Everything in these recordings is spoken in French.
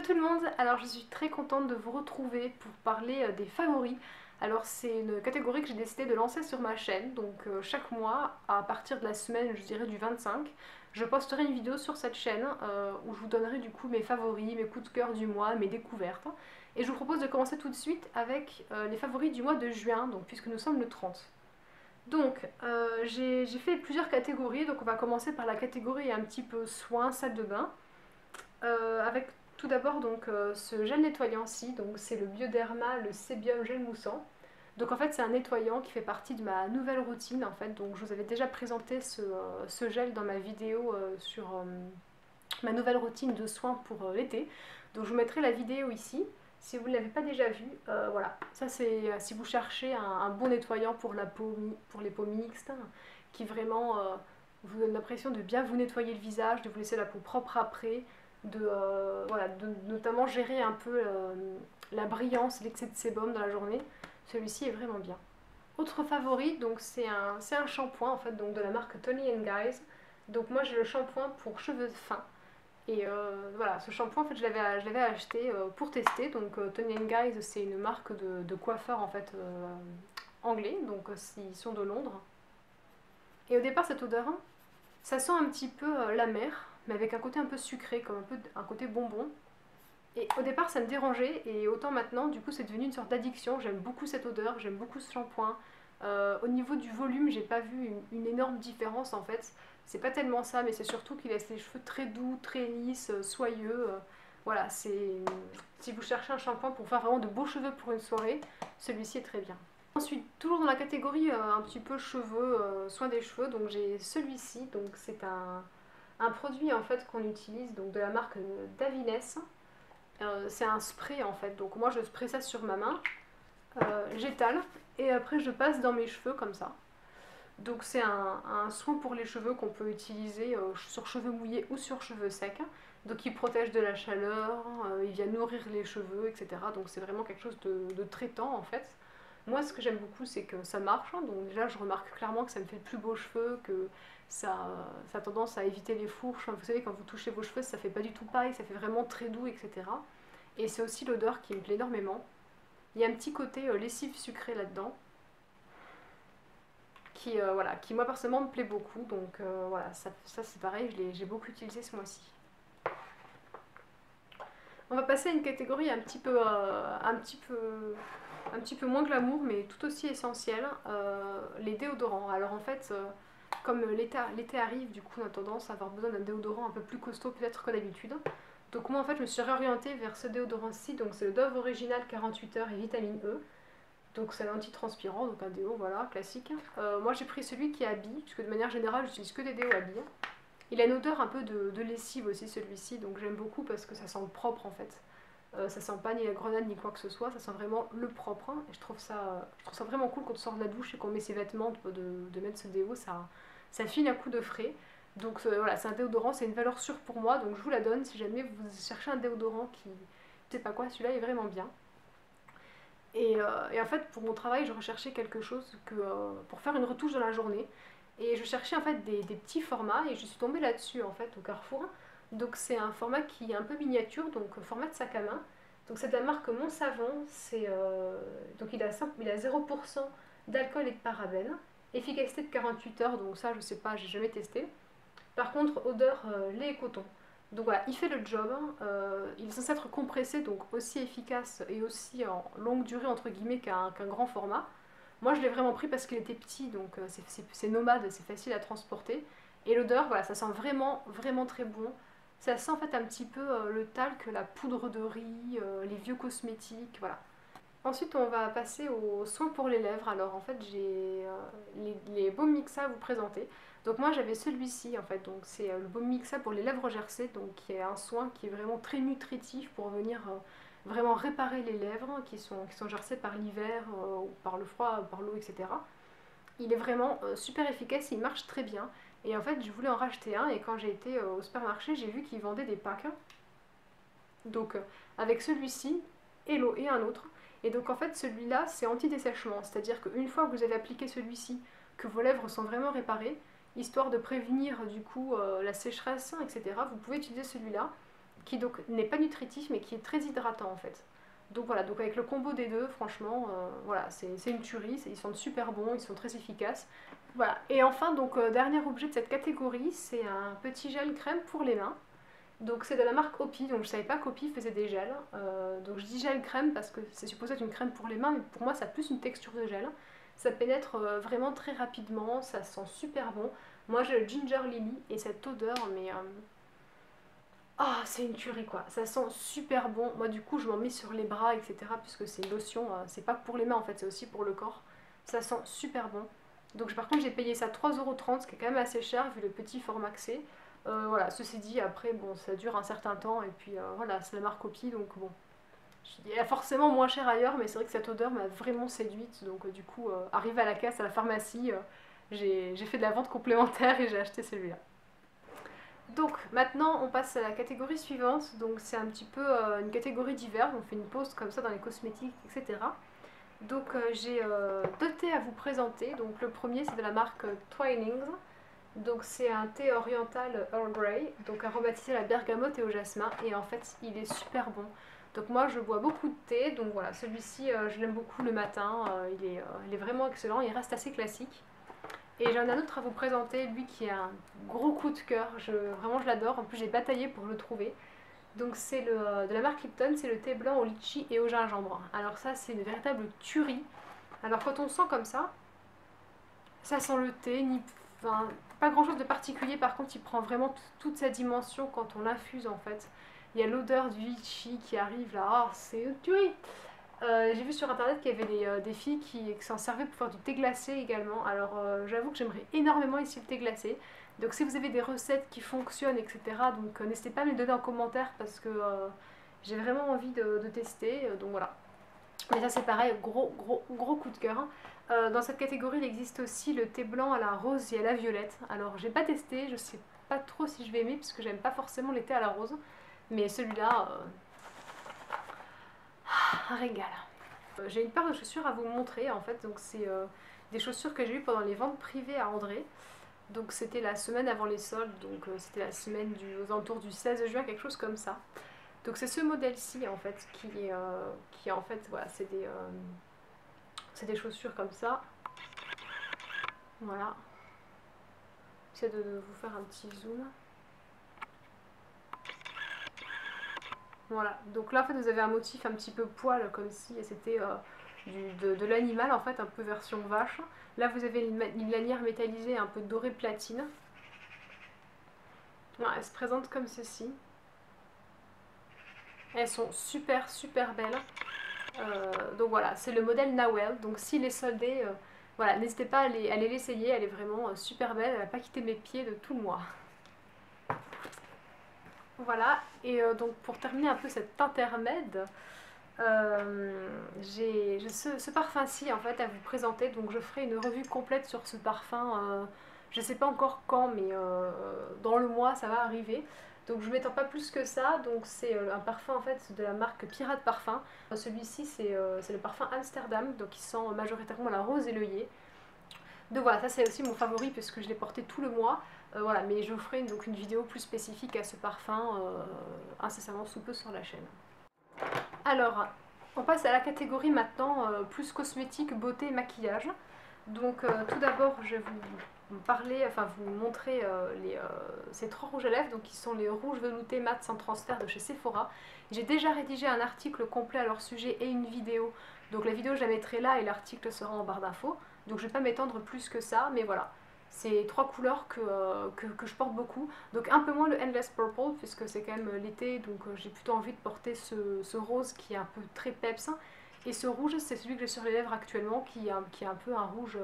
tout le monde, alors je suis très contente de vous retrouver pour parler des favoris. Alors c'est une catégorie que j'ai décidé de lancer sur ma chaîne, donc chaque mois, à partir de la semaine, je dirais du 25, je posterai une vidéo sur cette chaîne où je vous donnerai du coup mes favoris, mes coups de cœur du mois, mes découvertes. Et je vous propose de commencer tout de suite avec les favoris du mois de juin, donc puisque nous sommes le 30. Donc j'ai fait plusieurs catégories, donc on va commencer par la catégorie un petit peu soins, salle de bain. Avec tout d'abord donc ce gel nettoyant-ci, donc c'est le Bioderma, le Sébium gel moussant. Donc en fait c'est un nettoyant qui fait partie de ma nouvelle routine en fait, donc je vous avais déjà présenté ce gel dans ma vidéo sur ma nouvelle routine de soins pour l'été. Donc je vous mettrai la vidéo ici, si vous ne l'avez pas déjà vue, voilà. Ça c'est si vous cherchez un bon nettoyant pour la peau, pour les peaux mixtes, qui vraiment vous donne l'impression de bien vous nettoyer le visage, de vous laisser la peau propre après, voilà, de notamment gérer un peu la brillance, l'excès de sébum dans la journée. Celui-ci est vraiment bien. Autre favori, donc c'est un shampoing en fait, donc de la marque Toni Guys. Donc moi j'ai le shampoing pour cheveux fins. Et voilà, ce shampoing en fait je l'avais acheté pour tester. Donc Toni Guys c'est une marque de coiffeurs en fait anglais, donc ils sont de Londres. Et au départ cette odeur, ça sent un petit peu la mer, mais avec un côté un peu sucré, comme un côté bonbon. Et au départ ça me dérangeait, et autant maintenant du coup c'est devenu une sorte d'addiction. J'aime beaucoup cette odeur, j'aime beaucoup ce shampoing. Au niveau du volume j'ai pas vu une énorme différence en fait. C'est pas tellement ça, mais c'est surtout qu'il laisse les cheveux très doux, très lisses, soyeux. Voilà, si vous cherchez un shampoing pour faire vraiment de beaux cheveux pour une soirée, celui-ci est très bien. Ensuite, toujours dans la catégorie un petit peu cheveux, soin des cheveux, donc j'ai celui-ci, donc c'est un produit en fait qu'on utilise, donc de la marque Davines. C'est un spray en fait, donc moi je spray ça sur ma main, j'étale et après je passe dans mes cheveux comme ça. Donc c'est un soin pour les cheveux qu'on peut utiliser sur cheveux mouillés ou sur cheveux secs. Donc il protège de la chaleur, il vient nourrir les cheveux, etc. Donc c'est vraiment quelque chose de traitant en fait. Moi ce que j'aime beaucoup c'est que ça marche, hein. Donc déjà je remarque clairement que ça me fait de plus beaux cheveux, que ça a tendance à éviter les fourches. Vous savez quand vous touchez vos cheveux ça fait pas du tout pareil, ça fait vraiment très doux, etc. Et c'est aussi l'odeur qui me plaît énormément. Il y a un petit côté lessive sucrée là-dedans voilà, qui moi personnellement me plaît beaucoup. Donc voilà, ça c'est pareil, j'ai beaucoup utilisé ce mois-ci. On va passer à une catégorie un petit peu moins glamour, mais tout aussi essentielle, les déodorants. Alors en fait, comme l'été arrive, du coup on a tendance à avoir besoin d'un déodorant un peu plus costaud peut-être que d'habitude. Donc moi en fait je me suis réorientée vers ce déodorant-ci, donc c'est le Dove Original 48 heures et vitamine E. Donc c'est un anti-transpirant, donc un déo, voilà, classique. Moi j'ai pris celui qui est à billes, puisque de manière générale j'utilise que des déos à billes. Il a une odeur un peu de lessive aussi celui-ci, donc j'aime beaucoup parce que ça sent le propre en fait. Ça sent pas ni la grenade ni quoi que ce soit, ça sent vraiment le propre. Et je trouve ça vraiment cool quand on sort de la douche et qu'on met ses vêtements de mettre ce déo, ça file un coup de frais. Donc voilà, c'est un déodorant, c'est une valeur sûre pour moi, donc je vous la donne si jamais vous cherchez un déodorant qui, je sais pas quoi, celui-là est vraiment bien. Et en fait, pour mon travail, je recherchais quelque chose pour faire une retouche dans la journée. Et je cherchais en fait des petits formats et je suis tombée là-dessus en fait au Carrefour. Donc c'est un format qui est un peu miniature, donc format de sac à main. Donc c'est de la marque Mon Savon. Donc il a 0% d'alcool et de parabènes. Efficacité de 48 heures, donc ça je sais pas, j'ai jamais testé. Par contre, odeur lait et coton. Donc voilà, il fait le job, hein. Il est censé être compressé, donc aussi efficace et aussi en longue durée entre guillemets qu'un grand format. Moi je l'ai vraiment pris parce qu'il était petit, donc c'est nomade, c'est facile à transporter. Et l'odeur, voilà, ça sent vraiment, vraiment très bon. Ça sent en fait un petit peu le talc, la poudre de riz, les vieux cosmétiques, voilà. Ensuite, on va passer aux soins pour les lèvres. Alors, en fait, j'ai les baumes Mixa à vous présenter. Donc, moi, j'avais celui-ci, en fait. Donc, c'est le baume Mixa pour les lèvres gercées. Donc, qui est un soin qui est vraiment très nutritif pour venir vraiment réparer les lèvres qui sont gercées par l'hiver, ou par le froid, par l'eau, etc. Il est vraiment super efficace, il marche très bien. Et en fait, je voulais en racheter un. Et quand j'ai été au supermarché, j'ai vu qu'ils vendaient des packs. Donc, avec celui-ci et un autre. Et donc en fait celui-là c'est anti-dessèchement, c'est-à-dire qu'une fois que vous avez appliqué celui-ci, que vos lèvres sont vraiment réparées, histoire de prévenir du coup la sécheresse, etc., vous pouvez utiliser celui-là. qui donc n'est pas nutritif mais qui est très hydratant en fait. Donc voilà, donc avec le combo des deux, franchement, voilà, c'est une tuerie, ils sont super bons, ils sont très efficaces. Voilà, et enfin, donc dernier objet de cette catégorie, c'est un petit gel crème pour les mains. Donc c'est de la marque Opi, donc je savais pas qu'Opi faisait des gels. Donc je dis gel crème parce que c'est supposé être une crème pour les mains, mais pour moi ça a plus une texture de gel. Ça pénètre vraiment très rapidement, ça sent super bon. Moi j'ai le Ginger Lily et cette odeur, mais ah, c'est une tuerie quoi, ça sent super bon. Moi du coup je m'en mets sur les bras, etc. Puisque c'est une lotion, c'est pas pour les mains en fait, c'est aussi pour le corps. Ça sent super bon. Donc par contre j'ai payé ça 3,30 €, ce qui est quand même assez cher vu le petit format que c'est. Voilà, ceci dit, après bon ça dure un certain temps et puis voilà, c'est la marque Copy donc bon. Il y a forcément moins cher ailleurs, mais c'est vrai que cette odeur m'a vraiment séduite. Donc du coup, arrivé à la caisse à la pharmacie, j'ai fait de la vente complémentaire et j'ai acheté celui-là. Donc maintenant on passe à la catégorie suivante, donc c'est un petit peu une catégorie divers, on fait une pause comme ça dans les cosmétiques, etc. Donc j'ai deux thés à vous présenter, donc le premier c'est de la marque Twinings, donc c'est un thé oriental Earl Grey, donc aromatisé à la bergamote et au jasmin, et en fait il est super bon. Donc moi je bois beaucoup de thé, donc voilà, celui-ci je l'aime beaucoup le matin, il est vraiment excellent, il reste assez classique. Et j'en ai un autre à vous présenter, lui qui est un gros coup de cœur, vraiment je l'adore, en plus j'ai bataillé pour le trouver. Donc c'est de la marque Lipton, c'est le thé blanc au litchi et au gingembre. Alors ça c'est une véritable tuerie. Alors quand on sent comme ça sent le thé, enfin, pas grand chose de particulier, par contre il prend vraiment toute sa dimension quand on l'infuse en fait. Il y a l'odeur du litchi qui arrive là, oh, c'est une tuerie. J'ai vu sur internet qu'il y avait des filles qui s'en servaient pour faire du thé glacé également. Alors j'avoue que j'aimerais énormément ici le thé glacé. Donc si vous avez des recettes qui fonctionnent, etc., donc n'hésitez pas à me les donner en commentaire parce que j'ai vraiment envie de tester. Donc voilà. Mais ça c'est pareil, gros coup de cœur, hein. Dans cette catégorie il existe aussi le thé blanc à la rose et à la violette. Alors j'ai pas testé, je sais pas trop si je vais aimer puisque j'aime pas forcément les thés à la rose. Mais celui-là, un régal. J'ai une paire de chaussures à vous montrer en fait, donc c'est des chaussures que j'ai eues pendant les ventes privées à André. Donc c'était la semaine avant les soldes, donc c'était la semaine aux alentours du 16 juin, quelque chose comme ça. Donc c'est ce modèle-ci en fait qui en fait voilà, c'est des chaussures comme ça. Voilà. J'essaie de vous faire un petit zoom. Voilà, donc là en fait vous avez un motif un petit peu poil comme si c'était de l'animal en fait, un peu version vache. Là vous avez une lanière métallisée un peu dorée platine. Voilà, elle se présente comme ceci. Elles sont super belles. Donc voilà, c'est le modèle Nawel. Donc s'il est soldé, voilà, n'hésitez pas à aller l'essayer. Elle est vraiment super belle. Elle n'a pas quitté mes pieds de tout le mois. Voilà, et donc pour terminer un peu cet intermède, j'ai ce parfum-ci en fait à vous présenter. Donc je ferai une revue complète sur ce parfum. Je sais pas encore quand, mais dans le mois ça va arriver. Donc je ne m'étends pas plus que ça. Donc c'est un parfum en fait de la marque Pirate Parfum. Celui-ci c'est le parfum Amsterdam, donc il sent majoritairement la rose et l'œillet. Donc voilà, ça c'est aussi mon favori puisque je l'ai porté tout le mois. Voilà, mais je vous ferai donc une vidéo plus spécifique à ce parfum incessamment sous peu sur la chaîne. Alors, on passe à la catégorie maintenant plus cosmétique, beauté et maquillage. Donc tout d'abord, je vais vous parler, enfin vous montrer ces trois rouges à lèvres, donc qui sont les rouges veloutés mat sans transfert de chez Sephora. J'ai déjà rédigé un article complet à leur sujet et une vidéo. Donc la vidéo je la mettrai là et l'article sera en barre d'infos. Donc je ne vais pas m'étendre plus que ça, mais voilà. C'est trois couleurs que je porte beaucoup. Donc un peu moins le Endless Purple, puisque c'est quand même l'été, donc j'ai plutôt envie de porter ce rose qui est un peu très peps. Et ce rouge, c'est celui que j'ai sur les lèvres actuellement, qui est un peu un rouge...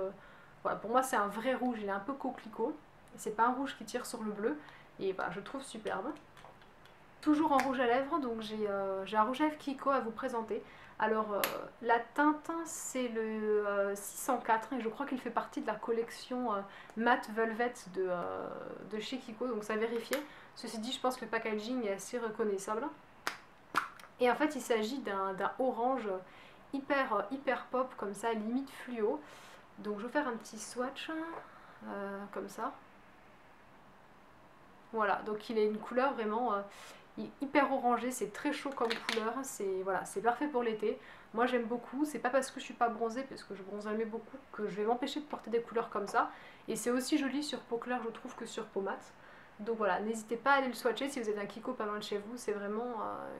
voilà, pour moi c'est un vrai rouge, il est un peu coquelicot. C'est pas un rouge qui tire sur le bleu. Et voilà, je le trouve superbe. Toujours en rouge à lèvres, donc j'ai un rouge à lèvres Kiko à vous présenter. Alors la teinte c'est le 604 et je crois qu'il fait partie de la collection Matte Velvet de chez Kiko, donc ça a vérifié. Ceci dit, je pense que le packaging est assez reconnaissable. Et en fait il s'agit d'un orange hyper pop comme ça, limite fluo. Donc je vais faire un petit swatch comme ça. Voilà, donc il a une couleur vraiment Il est hyper orangé, c'est très chaud comme couleur, c'est voilà, c'est parfait pour l'été. Moi j'aime beaucoup, c'est pas parce que je suis pas bronzée, parce que je bronze jamais beaucoup, que je vais m'empêcher de porter des couleurs comme ça. Et c'est aussi joli sur peau claire, je trouve, que sur peau mate. Donc voilà, n'hésitez pas à aller le swatcher si vous avez un Kiko pas loin de chez vous, c'est vraiment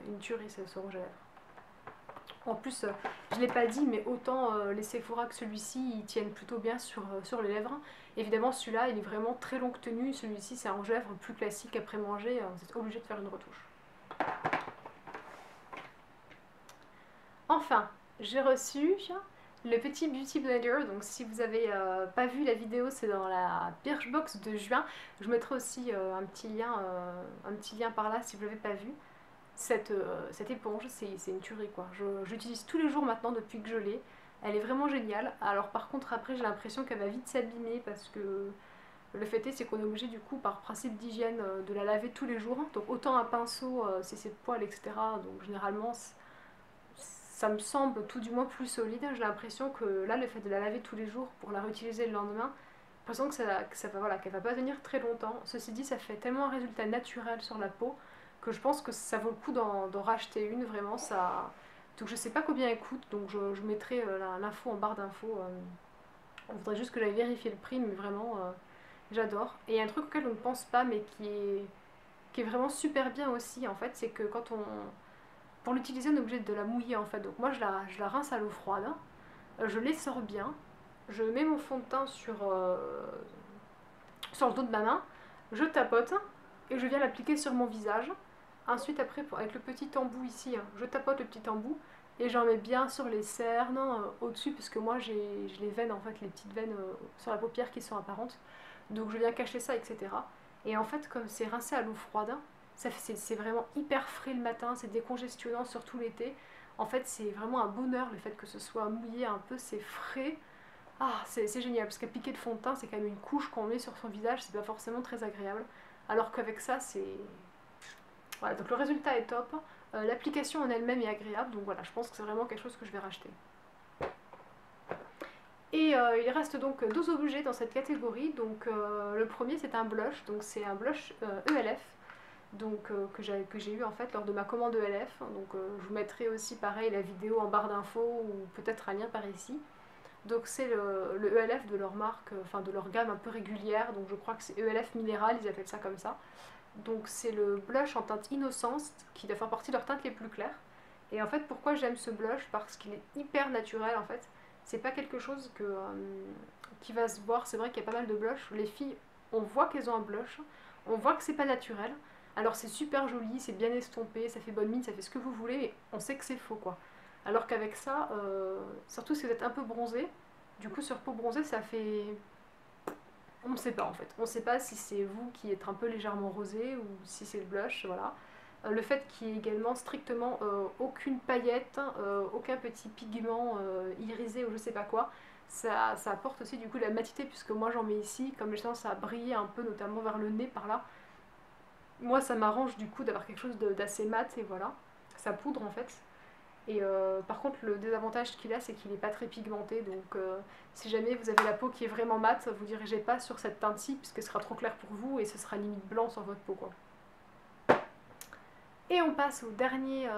une tuerie ce rouge à lèvres. En plus, je ne l'ai pas dit, mais autant les Sephora que celui-ci, ils tiennent plutôt bien sur les lèvres. Évidemment, celui-là, il est vraiment très longue tenue. Celui-ci, c'est un rouge à lèvres plus classique après manger. Vous êtes obligé de faire une retouche. Enfin, j'ai reçu le petit Beauty Blender. Donc, si vous n'avez pas vu la vidéo, c'est dans la Birchbox de juin. Je mettrai aussi un petit lien par là si vous ne l'avez pas vu. Cette éponge, c'est une tuerie quoi. J'utilise tous les jours maintenant depuis que je l'ai. Elle est vraiment géniale. Alors par contre après j'ai l'impression qu'elle va vite s'abîmer parce que le fait est c'est qu'on est obligé du coup par principe d'hygiène de la laver tous les jours. Donc autant un pinceau c'est ses poils etc. Donc généralement ça me semble tout du moins plus solide. J'ai l'impression que là le fait de la laver tous les jours pour la réutiliser le lendemain, j'ai l'impression voilà, qu'elle va pas tenir très longtemps. Ceci dit ça fait tellement un résultat naturel sur la peau que je pense que ça vaut le coup d'en racheter une, vraiment, ça... Donc je sais pas combien elle coûte, donc je mettrai l'info en barre d'infos. On voudrait juste que j'aille vérifier le prix, mais vraiment, j'adore. Et il y a un truc auquel on ne pense pas, mais qui est vraiment super bien aussi, en fait, c'est que quand on... Pour l'utiliser, on est obligé de la mouiller, en fait. Donc moi, je la rince à l'eau froide, je l'essore bien, je mets mon fond de teint sur le dos de ma main, je tapote, et je viens l'appliquer sur mon visage. Ensuite, après, avec le petit embout ici, je tapote le petit embout et j'en mets bien sur les cernes, au-dessus, parce que moi j'ai les veines, en fait, les petites veines sur la paupière qui sont apparentes. Donc je viens cacher ça, etc. Et en fait, comme c'est rincé à l'eau froide, c'est vraiment hyper frais le matin, c'est décongestionnant, surtout l'été. En fait, c'est vraiment un bonheur le fait que ce soit mouillé un peu, c'est frais. Ah, c'est génial, parce qu'appliquer de fond de teint, c'est quand même une couche qu'on met sur son visage, c'est pas forcément très agréable. Alors qu'avec ça, c'est voilà, donc le résultat est top. L'application en elle-même est agréable, donc voilà, je pense que c'est vraiment quelque chose que je vais racheter. Et il reste donc deux objets dans cette catégorie. Donc le premier c'est un blush, donc c'est un blush ELF, donc que j'ai eu en fait lors de ma commande ELF. Donc je vous mettrai aussi pareil la vidéo en barre d'infos ou peut-être un lien par ici. Donc c'est le ELF de leur marque, enfin de leur gamme un peu régulière, donc je crois que c'est ELF Minéral, ils appellent ça comme ça. Donc c'est le blush en teinte Innocence qui doit faire partie de leurs teintes les plus claires. Et en fait pourquoi j'aime ce blush? Parce qu'il est hyper naturel en fait. C'est pas quelque chose qui va se voir, c'est vrai qu'il y a pas mal de blush. Les filles, on voit qu'elles ont un blush, on voit que c'est pas naturel. Alors c'est super joli, c'est bien estompé, ça fait bonne mine, ça fait ce que vous voulez, mais on sait que c'est faux quoi. Alors qu'avec ça, surtout si vous êtes un peu bronzé, du coup sur peau bronzée ça fait... On ne sait pas en fait. On ne sait pas si c'est vous qui êtes un peu légèrement rosé ou si c'est le blush, voilà. Le fait qu'il y ait également strictement aucune paillette, aucun petit pigment irisé ou je sais pas quoi, ça apporte aussi du coup de la matité puisque moi j'en mets ici, comme j'ai tendance à briller un peu notamment vers le nez par là. Moi ça m'arrange du coup d'avoir quelque chose d'assez mat et voilà, ça poudre en fait. Et par contre, le désavantage qu'il a, c'est qu'il n'est pas très pigmenté. Donc, si jamais vous avez la peau qui est vraiment mate, vous ne dirigez pas sur cette teinte-ci, puisque ce sera trop clair pour vous et ce sera limite blanc sur votre peau, quoi. Et on passe au dernier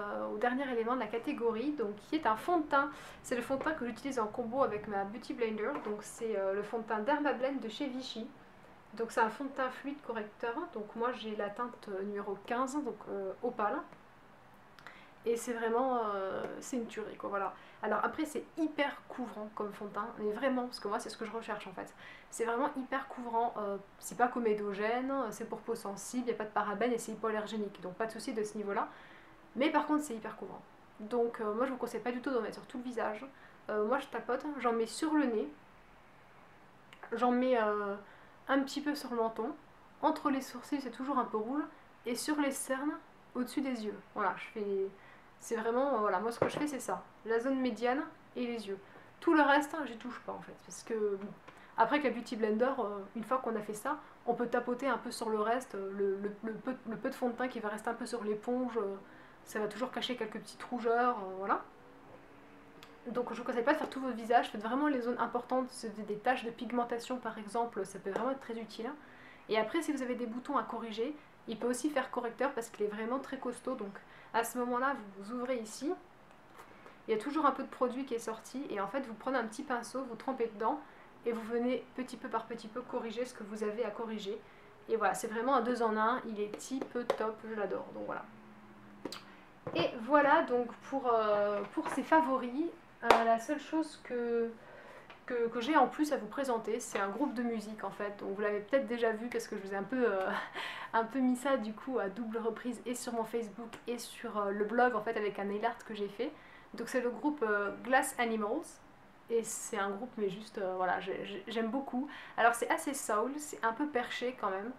élément de la catégorie, donc qui est un fond de teint. C'est le fond de teint que j'utilise en combo avec ma Beauty Blender. Donc, c'est le fond de teint Dermablend de chez Vichy. Donc, c'est un fond de teint fluide correcteur. Donc, moi, j'ai la teinte numéro 15, donc opale. Et c'est vraiment, c'est une tuerie quoi, voilà. Alors après c'est hyper couvrant comme fond de teint, mais vraiment, parce que moi c'est ce que je recherche en fait. C'est vraiment hyper couvrant, c'est pas comédogène, c'est pour peau sensible, il n'y a pas de parabènes et c'est hypoallergénique, donc pas de souci de ce niveau-là. Mais par contre c'est hyper couvrant. Donc moi je vous conseille pas du tout d'en mettre sur tout le visage. Moi je tapote, j'en mets sur le nez, j'en mets un petit peu sur le menton, entre les sourcils c'est toujours un peu rouge, et sur les cernes, au-dessus des yeux. Voilà, je fais... C'est vraiment, voilà, moi ce que je fais c'est ça, la zone médiane et les yeux. Tout le reste, j'y touche pas en fait, parce que bon, après avec la Beauty Blender, une fois qu'on a fait ça, on peut tapoter un peu sur le reste, le peu de fond de teint qui va rester un peu sur l'éponge, ça va toujours cacher quelques petites rougeurs, voilà. Donc je vous conseille pas de faire tout votre visage, faites vraiment les zones importantes, des taches de pigmentation par exemple, ça peut vraiment être très utile. Et après si vous avez des boutons à corriger, Il peut aussi faire correcteur parce qu'il est vraiment très costaud. Donc à ce moment-là, vous ouvrez ici. Il y a toujours un peu de produit qui est sorti. Et en fait, vous prenez un petit pinceau, vous trempez dedans. Et vous venez petit peu par petit peu corriger ce que vous avez à corriger. Et voilà, c'est vraiment un 2 en 1. Il est type top, je l'adore. Donc voilà. Et voilà donc pour ces favoris. La seule chose que j'ai en plus à vous présenter, c'est un groupe de musique en fait. Donc vous l'avez peut-être déjà vu parce que je vous ai un peu mis ça du coup à double reprise et sur mon Facebook et sur le blog en fait avec un nail art que j'ai fait. Donc c'est le groupe Glass Animals. Et c'est un groupe mais juste voilà, j'aime beaucoup. Alors c'est assez soul, c'est un peu perché quand même.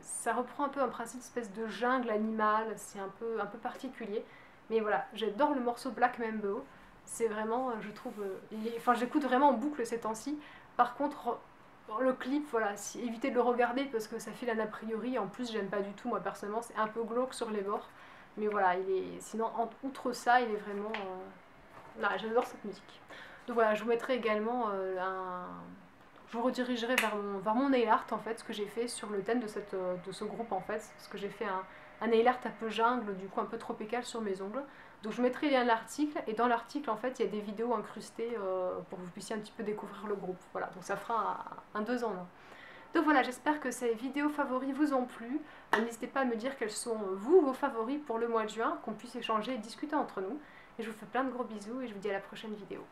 Ça reprend un peu un principe d'espèce de jungle animale, c'est un peu particulier. Mais voilà, j'adore le morceau Black Mambo. C'est vraiment, je trouve, enfin j'écoute vraiment en boucle ces temps-ci. Par contre, le clip, voilà, évitez de le regarder parce que ça file un a priori. En plus, j'aime pas du tout, moi personnellement, c'est un peu glauque sur les bords. Mais voilà, sinon, outre ça, il est vraiment. Là, j'adore cette musique. Donc voilà, je vous mettrai également je vous redirigerai vers mon nail art en fait, ce que j'ai fait sur le thème de ce groupe en fait, parce que j'ai fait un nail art un peu jungle, du coup un peu tropical sur mes ongles. Donc je mettrai le lien de l'article, et dans l'article en fait il y a des vidéos incrustées pour que vous puissiez un petit peu découvrir le groupe. Voilà, donc ça fera un 2 en 1. Donc voilà, j'espère que ces vidéos favoris vous ont plu. N'hésitez pas à me dire quels sont vous, vos favoris pour le mois de juin, qu'on puisse échanger et discuter entre nous. Et je vous fais plein de gros bisous et je vous dis à la prochaine vidéo.